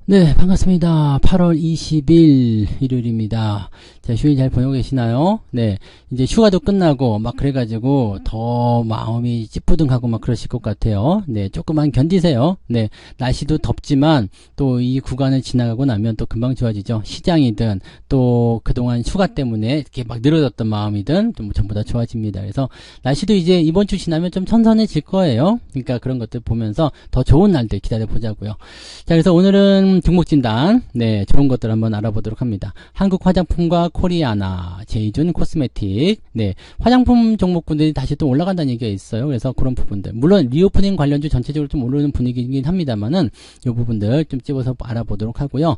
네, 반갑습니다. 8월 20일 일요일입니다. 자, 휴일 잘 보내고 계시나요? 네, 이제 휴가도 끝나고 막 그래가지고 더 마음이 찌뿌둥하고 막 그러실 것 같아요. 네, 조금만 견디세요. 네, 날씨도 덥지만 또 이 구간을 지나가고 나면 또 금방 좋아지죠. 시장이든 또 그동안 휴가 때문에 이렇게 막 늘어졌던 마음이든 좀 전부 다 좋아집니다. 그래서 날씨도 이제 이번 주 지나면 좀 선선해질 거예요. 그러니까 그런 것들 보면서 더 좋은 날들 기다려 보자고요. 자, 그래서 오늘은 종목 진단, 네, 좋은 것들 한번 알아보도록 합니다. 한국 화장품과 코리아나, 제이준 코스메틱, 네, 화장품 종목군들이 다시 또 올라간다는 얘기가 있어요. 그래서 그런 부분들, 물론 리오프닝 관련주 전체적으로 좀 오르는 분위기이긴 합니다만은 이 부분들 좀 집어서 알아보도록 하고요.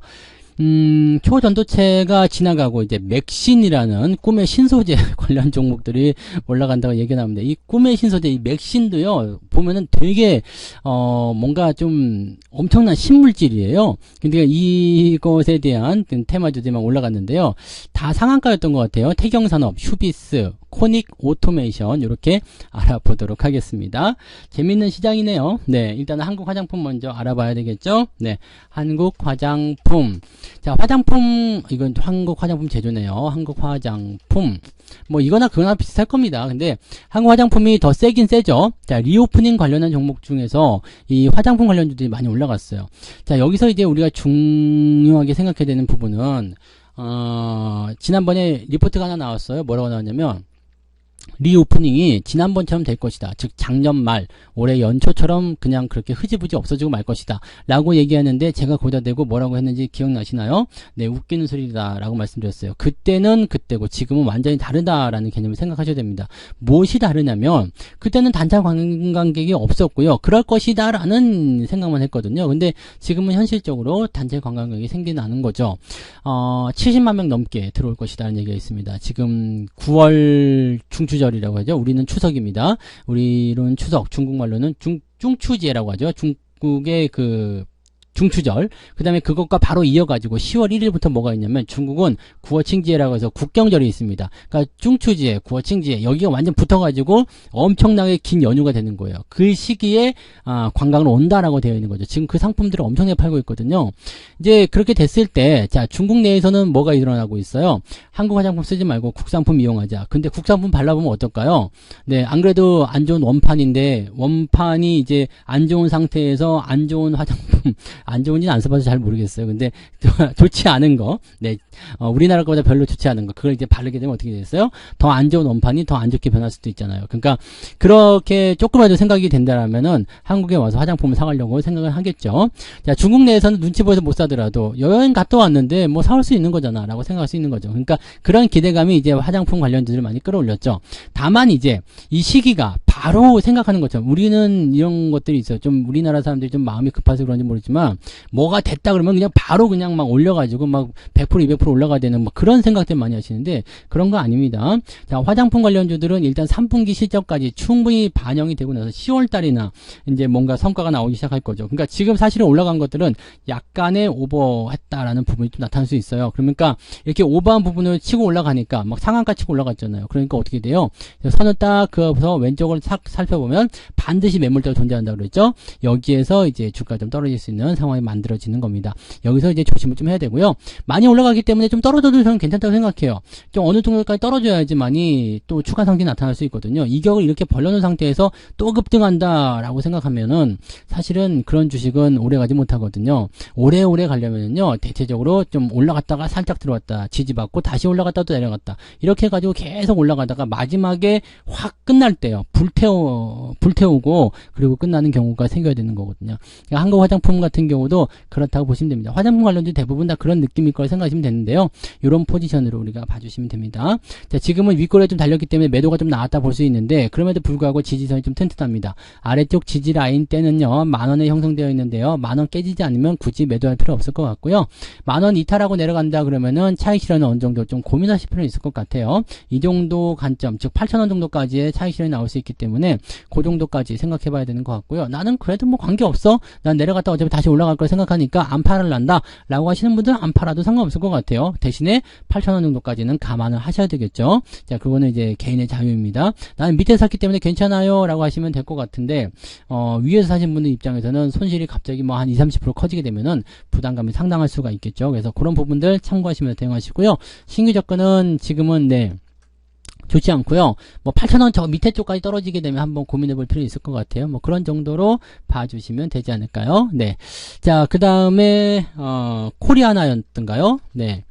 초전도체가 지나가고 이제 맥신이라는 꿈의 신소재 관련 종목들이 올라간다고 얘기가 나옵니다. 이 꿈의 신소재, 이 맥신도요, 보면은 되게, 뭔가 좀 엄청난 신물질이에요. 근데 이것에 대한 테마주들만 올라갔는데요. 다 상한가였던 것 같아요. 태경산업, 휴비스, 코닉 오토메이션, 이렇게 알아보도록 하겠습니다. 재밌는 시장이네요. 네, 일단은 한국 화장품 먼저 알아봐야 되겠죠? 네, 한국 화장품. 자, 화장품, 이건 한국 화장품 제조네요. 한국 화장품. 뭐, 이거나 그거나 비슷할 겁니다. 근데, 한국 화장품이 더 세긴 세죠? 자, 리오프닝 관련한 종목 중에서 이 화장품 관련주들이 많이 올라갔어요. 자, 여기서 이제 우리가 중요하게 생각해야 되는 부분은, 지난번에 리포트가 하나 나왔어요. 뭐라고 나왔냐면, 리오프닝이 지난번처럼 될 것이다. 즉 작년 말 올해 연초처럼 그냥 그렇게 흐지부지 없어지고 말 것이다 라고 얘기하는데, 제가 거기다 대고 뭐라고 했는지 기억나시나요? 네, 웃기는 소리다 라고 말씀드렸어요. 그때는 그때고 지금은 완전히 다르다라는 개념을 생각하셔야 됩니다. 무엇이 다르냐면, 그때는 단체 관광객이 없었고요, 그럴 것이다 라는 생각만 했거든요. 근데 지금은 현실적으로 단체 관광객이 생겨나는 거죠. 70만 명 넘게 들어올 것이다 라는 얘기가 있습니다. 지금 9월 중추절이라고 하죠. 우리는 추석입니다. 우리는 추석, 중국말로는 중추제라고 하죠. 중국의 그 중추절. 그 다음에 그것과 바로 이어가지고 10월 1일부터 뭐가 있냐면, 중국은 구어칭지해라고 해서 국경절이 있습니다. 그러니까 중추지해, 구어칭지해, 여기가 완전 붙어가지고 엄청나게 긴 연휴가 되는 거예요. 그 시기에 관광으로 온다라고 되어 있는 거죠. 지금 그 상품들을 엄청나게 팔고 있거든요. 이제 그렇게 됐을 때, 자, 중국 내에서는 뭐가 일어나고 있어요? 한국 화장품 쓰지 말고 국산품 이용하자. 근데 국산품 발라보면 어떨까요? 네, 안 그래도 안 좋은 원판인데, 원판이 이제 안 좋은 상태에서 안 좋은 화장품, 안 좋은지는 안 써봐서 잘 모르겠어요. 근데 좋지 않은 거, 네, 우리나라 거보다 별로 좋지 않은 거, 그걸 이제 바르게 되면 어떻게 됐어요? 더 안 좋은 원판이 더 안 좋게 변할 수도 있잖아요. 그러니까 그렇게 조금이라도 생각이 된다라면은 한국에 와서 화장품을 사가려고 생각을 하겠죠. 자, 중국 내에서는 눈치 보여서 못 사더라도 여행 갔다 왔는데 뭐 사올 수 있는 거잖아라고 생각할 수 있는 거죠. 그러니까 그런 기대감이 이제 화장품 관련주들을 많이 끌어올렸죠. 다만 이제 이 시기가 바로 생각하는 것처럼, 우리는 이런 것들이 있어요. 좀 우리나라 사람들이 좀 마음이 급해서 그런지 모르지만, 뭐가 됐다 그러면 그냥 바로 그냥 막 올려가지고 막 100% 200% 올라가야 되는 막 그런 생각들 많이 하시는데, 그런 거 아닙니다. 자, 화장품 관련주들은 일단 3분기 실적까지 충분히 반영이 되고 나서 10월 달이나 이제 뭔가 성과가 나오기 시작할 거죠. 그러니까 지금 사실은 올라간 것들은 약간의 오버했다라는 부분이 좀 나타날 수 있어요. 그러니까 이렇게 오버한 부분을 치고 올라가니까 막 상한가 치고 올라갔잖아요. 그러니까 어떻게 돼요? 선을 딱 그어서 왼쪽을 살펴보면 반드시 매물대가 존재한다고 그랬죠. 여기에서 이제 주가가 좀 떨어질 수 있는 상황이 만들어지는 겁니다. 여기서 이제 조심을 좀 해야 되고요. 많이 올라가기 때문에 좀 떨어져도 저는 괜찮다고 생각해요. 좀 어느 정도까지 떨어져야지만이 또 추가 상승이 나타날 수 있거든요. 이격을 이렇게 벌려놓은 상태에서 또 급등한다라고 생각하면은 사실은 그런 주식은 오래 가지 못하거든요. 오래오래 가려면요, 대체적으로 좀 올라갔다가 살짝 들어왔다, 지지받고 다시 올라갔다 또 내려갔다, 이렇게 해가지고 계속 올라가다가 마지막에 확 끝날 때요, 불태우고 그리고 끝나는 경우가 생겨야 되는 거거든요. 그러니까 한국 화장품 같은 경우도 그렇다고 보시면 됩니다. 화장품 관련주 대부분 다 그런 느낌일 거라 생각하시면 되는데요. 이런 포지션으로 우리가 봐주시면 됩니다. 자, 지금은 윗골에 좀 달렸기 때문에 매도가 좀 나왔다 볼 수 있는데, 그럼에도 불구하고 지지선이 좀 튼튼합니다. 아래쪽 지지 라인 때는요, 10,000원에 형성되어 있는데요, 10,000원 깨지지 않으면 굳이 매도할 필요 없을 것 같고요. 10,000원 이탈하고 내려간다 그러면은 차익 실현은 어느 정도 좀 고민하실 필요는 있을 것 같아요. 이 정도 관점, 즉 8,000원 정도까지의 차익 실현이 나올 수 있기 때문에 때문에 그 정도까지 생각해 봐야 되는 것 같고요. 나는 그래도 뭐 관계없어. 난 내려갔다 어차피 다시 올라갈 걸 생각하니까 안 팔을란다 라고 하시는 분들은 안 팔아도 상관없을 것 같아요. 대신에 8,000원 정도까지는 감안을 하셔야 되겠죠. 자, 그거는 이제 개인의 자유입니다. 나는 밑에 샀기 때문에 괜찮아요 라고 하시면 될 것 같은데 위에서 사신 분들 입장에서는 손실이 갑자기 뭐 한 20-30% 커지게 되면은 부담감이 상당할 수가 있겠죠. 그래서 그런 부분들 참고하시면서 대응하시고요. 신규 접근은 지금은 좋지 않고요. 뭐 8,000원 저 밑에 쪽까지 떨어지게 되면 한번 고민해 볼 필요 있을 것 같아요. 뭐 그런 정도로 봐주시면 되지 않을까요? 네. 자, 그 다음에 코리아나였던가요? 네.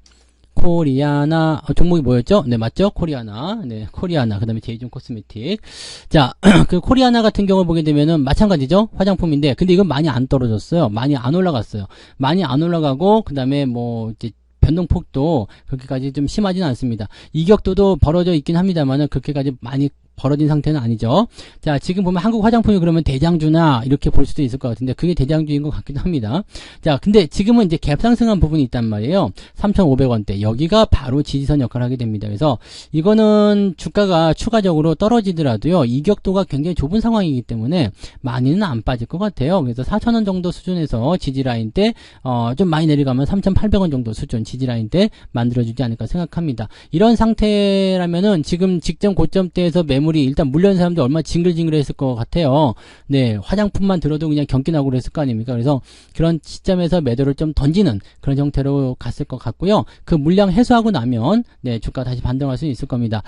코리아나 종목이 뭐였죠? 네, 맞죠? 코리아나. 네, 코리아나. 그다음에 제이준 코스메틱. 자, 그 코리아나 같은 경우를 보게 되면은 마찬가지죠. 화장품인데 근데 이건 많이 안 떨어졌어요. 많이 안 올라갔어요. 많이 안 올라가고 그다음에 뭐 이제 변동폭도 그렇게까지 좀 심하지는 않습니다. 이격도도 벌어져 있긴 합니다만은 그렇게까지 많이 벌어진 상태는 아니죠. 자, 지금 보면 한국 화장품이 그러면 대장주나 이렇게 볼 수도 있을 것 같은데 그게 대장주인 것 같기도 합니다. 자, 근데 지금은 이제 갭 상승한 부분이 있단 말이에요. 3,500원대. 여기가 바로 지지선 역할을 하게 됩니다. 그래서 이거는 주가가 추가적으로 떨어지더라도요. 이격도가 굉장히 좁은 상황이기 때문에 많이는 안 빠질 것 같아요. 그래서 4,000원 정도 수준에서 지지라인 때 좀 많이 내려가면 3,800원 정도 수준 지지라인 때 만들어주지 않을까 생각합니다. 이런 상태라면은 지금 직전 고점대에서 매물이 일단 물려는 사람들 얼마나 징글징글했을 것 같아요. 네, 화장품만 들어도 그냥 경기나고 그랬을 거 아닙니까? 그래서 그런 시점에서 매도를 좀 던지는 그런 형태로 갔을 것 같고요. 그 물량 해소하고 나면 네, 주가 다시 반등할 수 있을 겁니다.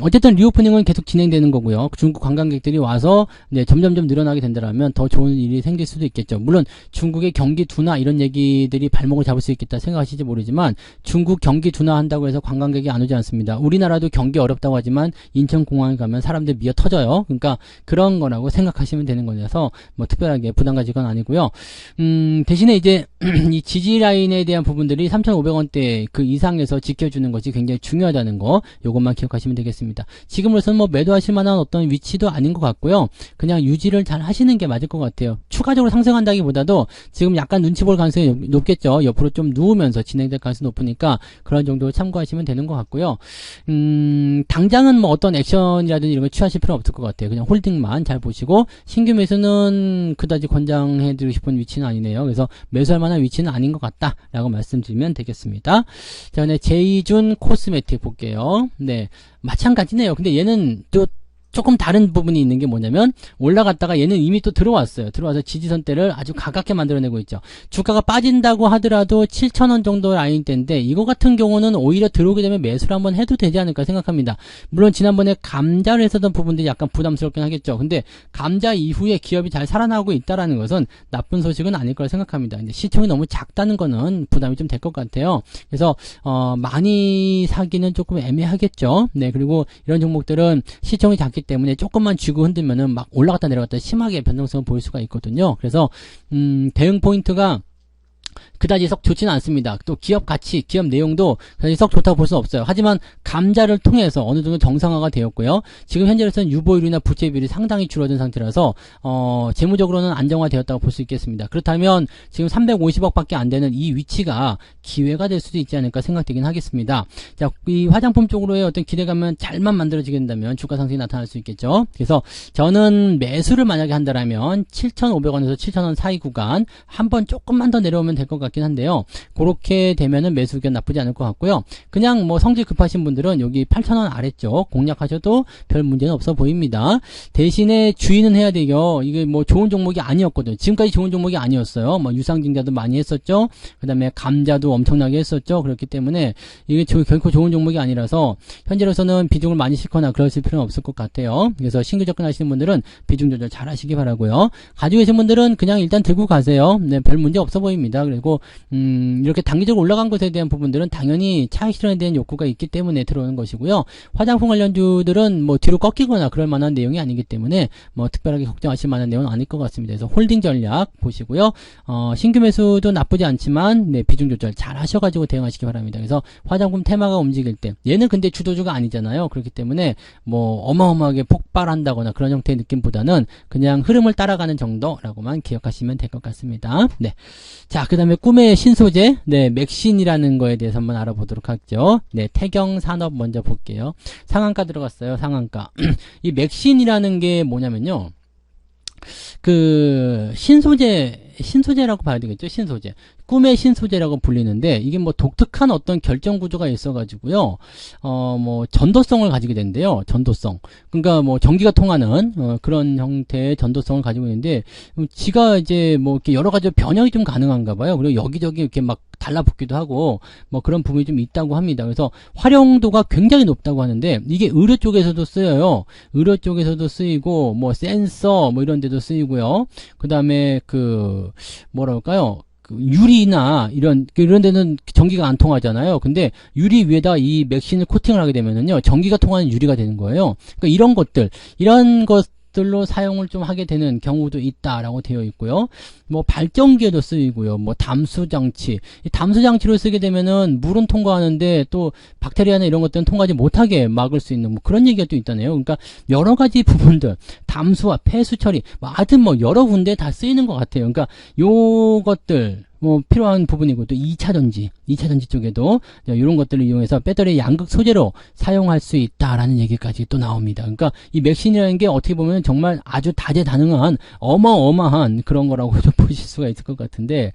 어쨌든 리오프닝은 계속 진행되는 거고요. 중국 관광객들이 와서 네, 점점점 늘어나게 된다면 더 좋은 일이 생길 수도 있겠죠. 물론 중국의 경기 둔화 이런 얘기들이 발목을 잡을 수 있겠다 생각하실지 모르지만 중국 경기 둔화한다고 해서 관광객이 안 오지 않습니다. 우리나라도 경기 어렵다고 하지만 인천공항에 가면 사람들 미어 터져요. 그러니까 그런 거라고 생각하시면 되는 거라서 뭐 특별하게 부담 가질 건 아니고요. 대신에 이제 이 지지 라인에 대한 부분들이 3,500원대 그 이상에서 지켜주는 것이 굉장히 중요하다는 거 요것만 기억하시면 되겠습니다. 지금으로서는 뭐 매도하실 만한 어떤 위치도 아닌 것 같고요. 그냥 유지를 잘 하시는 게 맞을 것 같아요. 추가적으로 상승한다기보다도 지금 약간 눈치 볼 가능성이 높겠죠. 옆으로 좀 누우면서 진행될 가능성이 높으니까 그런 정도 참고하시면 되는 것 같고요. 당장은 뭐 어떤 액션이라든지 이런 걸 취하실 필요는 없을 것 같아요. 그냥 홀딩만 잘 보시고 신규 매수는 그다지 권장해드리고 싶은 위치는 아니네요. 그래서 매수할 만한 위치는 아닌 것 같다라고 말씀드리면 되겠습니다. 자, 네, 제이준 코스메틱 볼게요. 네, 마찬가지네요. 근데 얘는 또 조금 다른 부분이 있는 게 뭐냐면 올라갔다가 얘는 이미 또 들어왔어요. 들어와서 지지선대를 아주 가깝게 만들어내고 있죠. 주가가 빠진다고 하더라도 7,000원 정도 라인대인데 이거 같은 경우는 오히려 들어오게 되면 매수를 한번 해도 되지 않을까 생각합니다. 물론 지난번에 감자를 했었던 부분들이 약간 부담스럽긴 하겠죠. 근데 감자 이후에 기업이 잘 살아나고 있다라는 것은 나쁜 소식은 아닐 거라 생각합니다. 근데 시총이 너무 작다는 거는 부담이 좀 될 것 같아요. 그래서 많이 사기는 조금 애매하겠죠. 네, 그리고 이런 종목들은 시총이 작기 때문에 조금만 쥐고 흔들면은 막 올라갔다 내려갔다 심하게 변동성을 보일 수가 있거든요. 그래서 대응 포인트가 그다지 썩 좋지는 않습니다. 또 기업 가치, 기업 내용도 그다지 썩 좋다고 볼 수는 없어요. 하지만 감자를 통해서 어느 정도 정상화가 되었고요. 지금 현재로서는 유보율이나 부채 비율이 상당히 줄어든 상태라서 재무적으로는 안정화되었다고 볼 수 있겠습니다. 그렇다면 지금 350억밖에 안 되는 이 위치가 기회가 될 수도 있지 않을까 생각되긴 하겠습니다. 자, 이 화장품 쪽으로의 어떤 기대감은 잘만 만들어지게 된다면 주가 상승이 나타날 수 있겠죠. 그래서 저는 매수를 만약에 한다라면 7,500원에서 7,000원 사이 구간 한번 조금만 더 내려오면 될 것 같긴 한데요. 그렇게 되면은 매수 의견 나쁘지 않을 것 같고요. 그냥 뭐 성질 급하신 분들은 여기 8,000원 아래쪽 공략하셔도 별 문제는 없어 보입니다. 대신에 주의는 해야 돼요. 이게 뭐 좋은 종목이 아니었거든요. 지금까지 좋은 종목이 아니었어요. 뭐 유상증자도 많이 했었죠. 그 다음에 감자도 엄청나게 했었죠. 그렇기 때문에 이게 결코 좋은 종목이 아니라서 현재로서는 비중을 많이 싣거나 그러실 필요는 없을 것 같아요. 그래서 신규 접근하시는 분들은 비중 조절 잘 하시기 바라고요. 가지고 계신 분들은 그냥 일단 들고 가세요. 네, 별 문제 없어 보입니다. 그리고 이렇게 단기적으로 올라간 것에 대한 부분들은 당연히 차익 실현에 대한 욕구가 있기 때문에 들어오는 것이고요. 화장품 관련주들은 뭐 뒤로 꺾이거나 그럴 만한 내용이 아니기 때문에 뭐 특별하게 걱정하실 만한 내용은 아닐 것 같습니다. 그래서 홀딩 전략 보시고요. 신규 매수도 나쁘지 않지만 네, 비중 조절 잘 하셔가지고 대응하시기 바랍니다. 그래서 화장품 테마가 움직일 때 얘는 근데 주도주가 아니잖아요. 그렇기 때문에 뭐 어마어마하게 폭발한다거나 그런 형태의 느낌보다는 그냥 흐름을 따라가는 정도라고만 기억하시면 될 것 같습니다. 네. 자, 그 다음에 다음에 꿈의 신소재, 네, 맥신이라는 거에 대해서 한번 알아보도록 하죠. 네, 태경산업 먼저 볼게요. 상한가 들어갔어요, 상한가. 이 맥신이라는 게 뭐냐면요. 그, 신소재라고 봐야 되겠죠? 신소재. 꿈의 신소재라고 불리는데, 이게 뭐 독특한 어떤 결정 구조가 있어가지고요, 뭐, 전도성을 가지게 된대요. 전도성. 그러니까 뭐, 전기가 통하는, 그런 형태의 전도성을 가지고 있는데, 지가 이제 뭐, 이렇게 여러 가지 변형이 좀 가능한가 봐요. 그리고 여기저기 이렇게 막 달라붙기도 하고, 뭐, 그런 부분이 좀 있다고 합니다. 그래서 활용도가 굉장히 높다고 하는데, 이게 의료 쪽에서도 쓰여요. 의료 쪽에서도 쓰이고, 뭐, 센서, 뭐, 이런 데도 쓰이고요. 그 다음에 뭐라 할까요? 유리나 이런 데는 전기가 안 통하잖아요. 근데 유리 위에다 이 맥신을 코팅을 하게 되면은요, 전기가 통하는 유리가 되는 거예요. 그러니까 이런 것들로 사용을 좀 하게 되는 경우도 있다라고 되어 있고요. 뭐 발전기에도 쓰이고요. 뭐 담수장치. 이 담수장치로 쓰게 되면은 물은 통과하는데 또 박테리아나 이런 것들은 통과하지 못하게 막을 수 있는 뭐 그런 얘기가 또 있다네요. 그러니까 여러 가지 부분들, 담수와 폐수 처리, 뭐 하여튼 뭐 여러 군데 다 쓰이는 것 같아요. 그러니까 요것들 뭐 필요한 부분이고, 또 2차전지 쪽에도 이런 것들을 이용해서 배터리 양극 소재로 사용할 수 있다라는 얘기까지 또 나옵니다. 그러니까 이 맥신이라는 게 어떻게 보면 정말 아주 다재다능한 어마어마한 그런 거라고 좀 보실 수가 있을 것 같은데,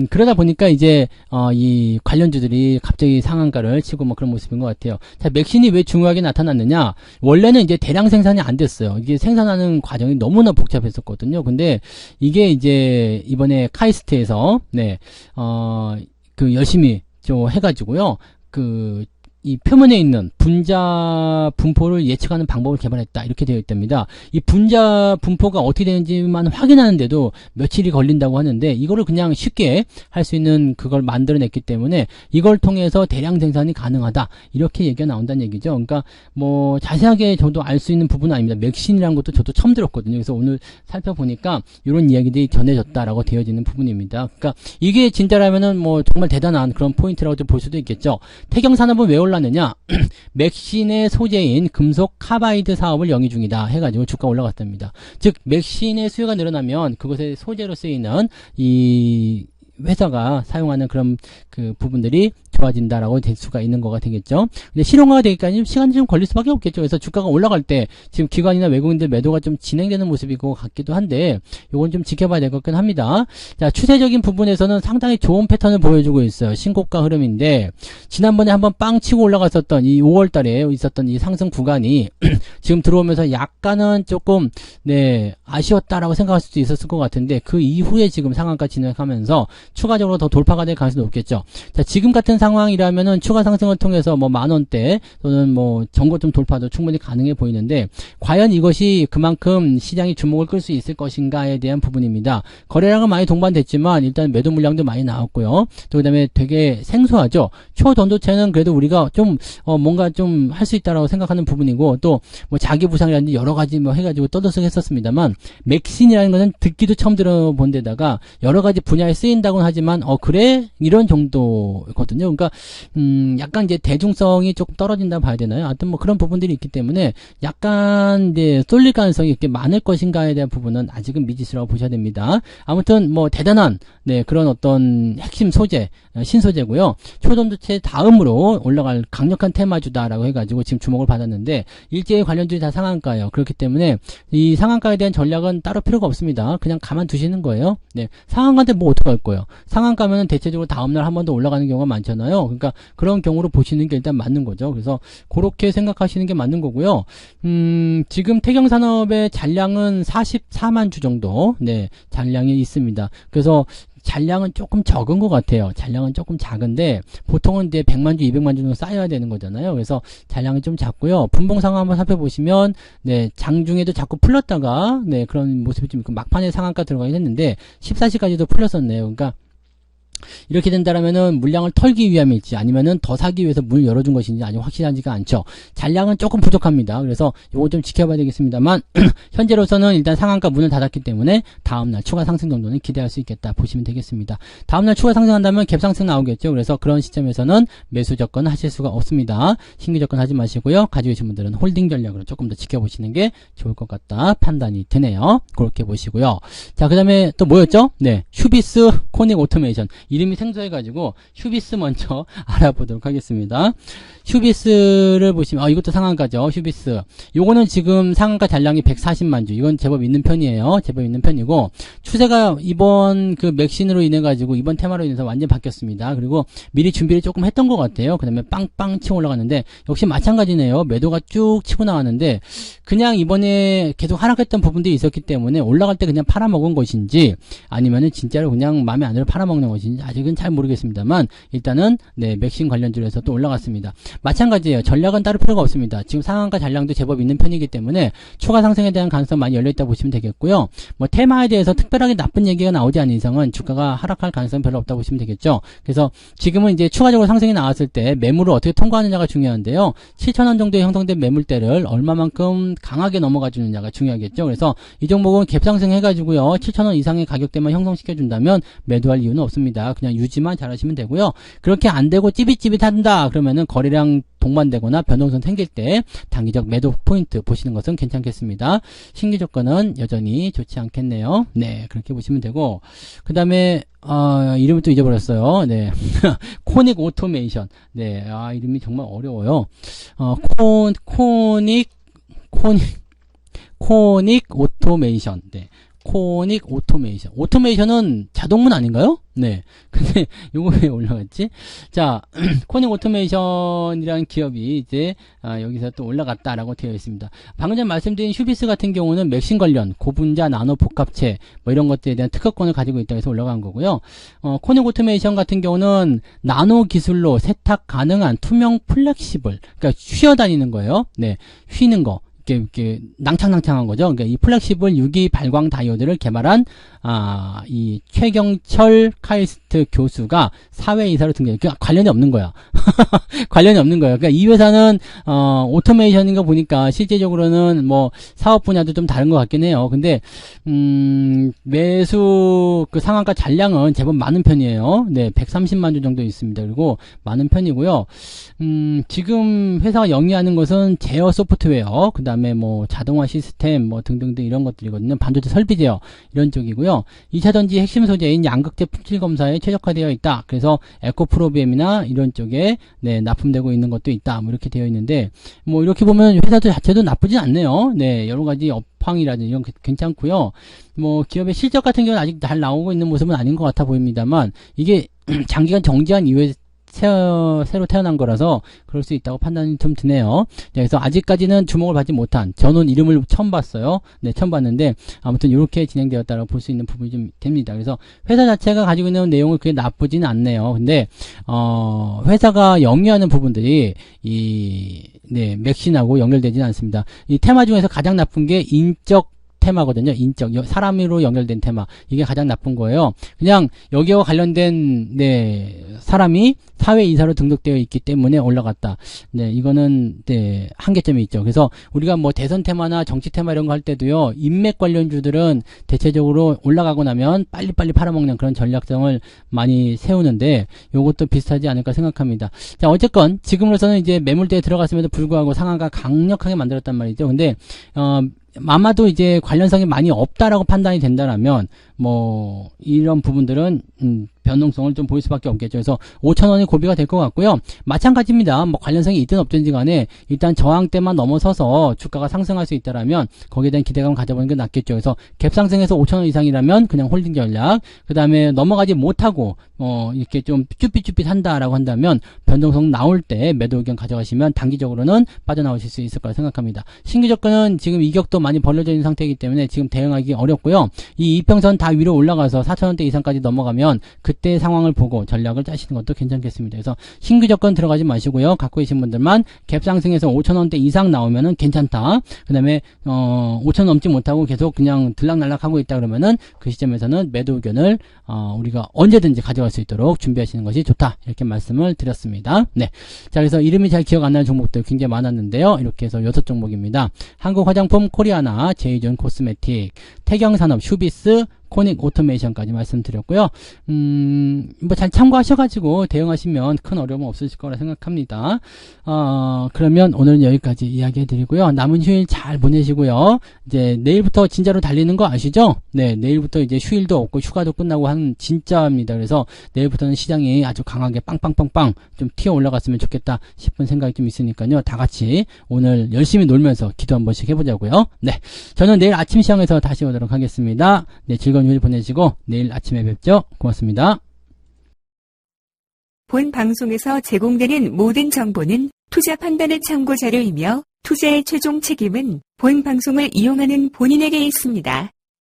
그러다 보니까 이제 이 관련주들이 갑자기 상한가를 치고 뭐 그런 모습인 것 같아요. 자, 맥신이 왜 중요하게 나타났느냐? 원래는 이제 대량 생산이 안 됐어요. 이게 생산하는 과정이 너무나 복잡했었거든요. 근데 이게 이제 이번에 카이스트에서 열심히 좀 해가지고요. 이 표면에 있는 분자 분포를 예측하는 방법을 개발했다. 이렇게 되어 있답니다. 이 분자 분포가 어떻게 되는지만 확인하는데도 며칠이 걸린다고 하는데, 이거를 그냥 쉽게 할 수 있는 그걸 만들어냈기 때문에 이걸 통해서 대량 생산이 가능하다. 이렇게 얘기가 나온다는 얘기죠. 그러니까 뭐 자세하게 저도 알 수 있는 부분은 아닙니다. 맥신이라는 것도 저도 처음 들었거든요. 그래서 오늘 살펴보니까 이런 이야기들이 전해졌다라고 되어지는 부분입니다. 그러니까 이게 진짜라면은 뭐 정말 대단한 그런 포인트라고 좀 볼 수도 있겠죠. 태경산업은 왜 올랐느냐? 맥신의 소재인 금속 카바이드 사업을 영위 중이다 해가지고 주가 올라갔답니다. 즉 맥신의 수요가 늘어나면 그것의 소재로 쓰이는 이 회사가 사용하는 그런 그 부분들이 좋아진다라고 될 수가 있는 거가 되겠죠. 근데 실용화가 되기까지 시간이 좀 걸릴 수밖에 없겠죠. 그래서 주가가 올라갈 때 지금 기관이나 외국인들 매도가 좀 진행되는 모습인 것 같기도 한데, 요건 좀 지켜봐야 될 것 같긴 합니다. 자, 추세적인 부분에서는 상당히 좋은 패턴을 보여주고 있어요. 신고가 흐름인데, 지난번에 한번 빵 치고 올라갔었던 이 5월 달에 있었던 이 상승 구간이 지금 들어오면서 약간은 조금 아쉬웠다라고 생각할 수도 있었을 것 같은데, 그 이후에 지금 상한가 진행하면서 추가적으로 더 돌파가 될 가능성이 높겠죠. 자, 지금 같은 상황이라면은 추가 상승을 통해서 뭐 10,000원대 또는 뭐 전고점 돌파도 충분히 가능해 보이는데, 과연 이것이 그만큼 시장이 주목을 끌 수 있을 것인가에 대한 부분입니다. 거래량은 많이 동반됐지만 일단 매도 물량도 많이 나왔고요. 또 그다음에 되게 생소하죠. 초전도체는 그래도 우리가 좀 뭔가 좀 할 수 있다라고 생각하는 부분이고, 또 뭐 자기 부상이라든지 여러 가지 뭐 해가지고 떠들썩했었습니다만, 맥신이라는 것은 듣기도 처음 들어본 데다가 여러 가지 분야에 쓰인다고는 하지만 그래? 이런 정도거든요. 그러니까 약간 이제 대중성이 조금 떨어진다 봐야 되나요? 하여튼 뭐 그런 부분들이 있기 때문에 약간 이제 쏠릴 가능성이 이렇게 많을 것인가에 대한 부분은 아직은 미지수라고 보셔야 됩니다. 아무튼 뭐 대단한 그런 어떤 핵심 소재, 신소재고요. 초전도체 다음으로 올라갈 강력한 테마주다라고 해가지고 지금 주목을 받았는데, 일제히 관련주들이 다 상한가예요. 그렇기 때문에 이 상한가에 대한 전략은 따로 필요가 없습니다. 그냥 가만두시는 거예요. 상한가인데 뭐 어떡할 거예요. 상한가면은 대체적으로 다음날 한 번 더 올라가는 경우가 많잖아요. 그러니까 그런 경우로 보시는 게 일단 맞는 거죠. 그래서 그렇게 생각하시는 게 맞는 거고요. 지금 태경산업의 잔량은 44만 주 정도 잔량이 있습니다. 그래서 잔량은 조금 적은 것 같아요. 잔량은 조금 작은데 보통은 이제 100만 주, 200만 주 정도 쌓여야 되는 거잖아요. 그래서 잔량이 좀 작고요. 분봉 상황 한번 살펴보시면 장중에도 자꾸 풀렸다가 그런 모습이 좀 있고, 막판에 상한가 들어가긴 했는데 14시까지도 풀렸었네요. 그러니까 이렇게 된다라면은 물량을 털기 위함일지 아니면은 더 사기 위해서 문을 열어준 것인지 아직 확실하지가 않죠. 잔량은 조금 부족합니다. 그래서 요거 좀 지켜봐야 되겠습니다만 현재로서는 일단 상한가 문을 닫았기 때문에 다음날 추가 상승 정도는 기대할 수 있겠다 보시면 되겠습니다. 다음날 추가 상승한다면 갭상승 나오겠죠. 그래서 그런 시점에서는 매수 접근 하실 수가 없습니다. 신규 접근 하지 마시고요. 가지고 계신 분들은 홀딩 전략으로 조금 더 지켜보시는 게 좋을 것 같다 판단이 드네요. 그렇게 보시고요. 자, 그 다음에 또 뭐였죠? 네, 휴비스 코닉 오토메이션. 이름이 생소해가지고 휴비스 먼저 알아보도록 하겠습니다. 휴비스를 보시면 이것도 상한가죠. 휴비스. 요거는 지금 상한가 잔량이 140만 주. 이건 제법 있는 편이에요. 제법 있는 편이고 추세가 이번 그 맥신으로 인해 가지고 이번 테마로 인해서 완전 바뀌었습니다. 그리고 미리 준비를 조금 했던 것 같아요. 그 다음에 빵빵 치고 올라갔는데 역시 마찬가지네요. 매도가 쭉 치고 나왔는데 그냥 이번에 계속 하락했던 부분들이 있었기 때문에 올라갈 때 그냥 팔아먹은 것인지 아니면은 진짜로 그냥 마음에 안 들어 팔아먹는 것인지 아직은 잘 모르겠습니다만 일단은 네, 맥신 관련주에서 또 올라갔습니다. 마찬가지예요. 전략은 따로 필요가 없습니다. 지금 상한가 잔량도 제법 있는 편이기 때문에 추가 상승에 대한 가능성 많이 열려있다 보시면 되겠고요. 뭐 테마에 대해서 특별하게 나쁜 얘기가 나오지 않는 이상은 주가가 하락할 가능성 별로 없다고 보시면 되겠죠. 그래서 지금은 이제 추가적으로 상승이 나왔을 때 매물을 어떻게 통과하느냐가 중요한데요. 7,000원 정도에 형성된 매물대를 얼마만큼 강하게 넘어가 주느냐가 중요하겠죠. 그래서 이 종목은 갭상승 해가지고요. 7,000원 이상의 가격대만 형성시켜 준다면 매도할 이유는 없습니다. 그냥 유지만 잘하시면 되고요. 그렇게 안 되고 찌빗찌빗한다 그러면은 거래량 동반되거나 변동성 생길 때 단기적 매도 포인트 보시는 것은 괜찮겠습니다. 신규 조건은 여전히 좋지 않겠네요. 네, 그렇게 보시면 되고 그 다음에 이름을 또 잊어버렸어요. 네, 코닉 오토메이션. 네, 이름이 정말 어려워요. 코닉 오토메이션. 네. 코닉 오토메이션. 오토메이션은 자동문 아닌가요? 네. 근데 요거 왜 올라갔지? 자, 코닉 오토메이션이라는 기업이 이제 여기서 또 올라갔다라고 되어 있습니다. 방금 전에 말씀드린 휴비스 같은 경우는 맥신 관련 고분자 나노 복합체 뭐 이런 것들에 대한 특허권을 가지고 있다고 해서 올라간 거고요. 코닉 오토메이션 같은 경우는 나노 기술로 세탁 가능한 투명 플렉시블. 그러니까 휘어 다니는 거예요. 네. 휘는 거. 이렇게 낭창낭창한 거죠. 그러니까 이 플렉시블 유기 발광 다이오드를 개발한 이 최경철 카이스트 교수가 사회이사로 등장. 그러니까 관련이 없는 거야. 관련이 없는 거예요. 그러니까 이 회사는 오토메이션인 거 보니까 실제적으로는 뭐 사업 분야도 좀 다른 것 같긴 해요. 근데 매수 그 상한가 잔량은 제법 많은 편이에요. 네, 130만 주 정도 있습니다. 그리고 많은 편이고요. 지금 회사가 영위하는 것은 제어 소프트웨어, 그 다음에 뭐 자동화 시스템 뭐 등등등 이런 것들이거든요. 반도체 설비 제어 이런 쪽이고요. 2차전지 핵심 소재인 양극재 품질 검사에 최적화되어 있다. 그래서 에코프로비엠이나 이런 쪽에 네, 납품되고 있는 것도 있다. 뭐 이렇게 되어 있는데 뭐 이렇게 보면 회사도 자체도 나쁘진 않네요. 네, 여러 가지 업황이라든지 이런 게 괜찮고요. 뭐 기업의 실적 같은 경우는 아직 잘 나오고 있는 모습은 아닌 것 같아 보입니다만 이게 장기간 정지한 이후에 새로 태어난 거라서 그럴 수 있다고 판단이 좀 드네요. 네, 그래서 아직까지는 주목을 받지 못한, 저는 이름을 처음 봤어요. 네, 처음 봤는데 아무튼 이렇게 진행되었다고 볼 수 있는 부분이 좀 됩니다. 그래서 회사 자체가 가지고 있는 내용을 그게 나쁘지는 않네요. 근데 회사가 영위하는 부분들이 네, 맥신하고 연결되지는 않습니다. 이 테마 중에서 가장 나쁜 게 인적 테마거든요. 인적, 사람으로 연결된 테마. 이게 가장 나쁜 거예요. 그냥 여기와 관련된 네, 사람이 사회이사로 등록되어 있기 때문에 올라갔다. 네, 이거는 네, 한계점이 있죠. 그래서 우리가 뭐 대선 테마나 정치 테마 이런 거 할 때도요. 인맥 관련주들은 대체적으로 올라가고 나면 빨리빨리 팔아먹는 그런 전략성을 많이 세우는데 요것도 비슷하지 않을까 생각합니다. 자, 어쨌건 지금으로서는 이제 매물대에 들어갔음에도 불구하고 상한가 강력하게 만들었단 말이죠. 근데 아마도 이제 관련성이 많이 없다라고 판단이 된다라면 뭐 이런 부분들은 변동성을 좀 보일 수밖에 없겠죠. 그래서 5,000원이 고비가 될 것 같고요. 마찬가지입니다. 뭐 관련성이 있든 없든지 간에 일단 저항대만 넘어서서 주가가 상승할 수 있다라면 거기에 대한 기대감을 가져보는 게 낫겠죠. 그래서 갭상승해서 5,000원 이상이라면 그냥 홀딩 전략, 그 다음에 넘어가지 못하고 이렇게 좀 쭈삣쭈삣 한다라고 한다면 변동성 나올 때 매도 의견 가져가시면 단기적으로는 빠져나오실 수 있을 거라 생각합니다. 신규 접근은 지금 이격도 많이 벌려져 있는 상태이기 때문에 지금 대응하기 어렵고요. 이 이평선 다 위로 올라가서 4,000원대 이상까지 넘어가면 그때 그때 상황을 보고 전략을 짜시는 것도 괜찮겠습니다. 그래서 신규 접근 들어가지 마시고요. 갖고 계신 분들만 갭 상승해서 5,000원대 이상 나오면은 괜찮다. 그 다음에 5,000원 넘지 못하고 계속 그냥 들락날락 하고 있다 그러면은 그 시점에서는 매도 의견을 우리가 언제든지 가져갈 수 있도록 준비하시는 것이 좋다. 이렇게 말씀을 드렸습니다. 네. 자, 그래서 이름이 잘 기억 안 나는 종목들 굉장히 많았는데요. 이렇게 해서 6종목입니다. 한국화장품 코리아나, 제이존 코스메틱, 태경산업, 슈비스, 코닉 오토메이션까지 말씀드렸고요. 뭐 잘 참고하셔가지고 대응하시면 큰 어려움 없으실 거라 생각합니다. 그러면 오늘은 여기까지 이야기해드리고요. 남은 휴일 잘 보내시고요. 이제 내일부터 진짜로 달리는 거 아시죠? 네, 내일부터 이제 휴일도 없고 휴가도 끝나고 한 진짜입니다. 그래서 내일부터는 시장이 아주 강하게 빵빵빵빵 좀 튀어 올라갔으면 좋겠다 싶은 생각이 좀 있으니까요. 다 같이 오늘 열심히 놀면서 기도 한 번씩 해보자고요. 네, 저는 내일 아침 시장에서 다시 오도록 하겠습니다. 네, 즐거운 휴일 보내시고 내일 아침에 뵙죠. 고맙습니다. 본 방송에서 제공되는 모든 정보는 투자 판단의 참고 자료이며 투자의 최종 책임은 본 방송을 이용하는 본인에게 있습니다.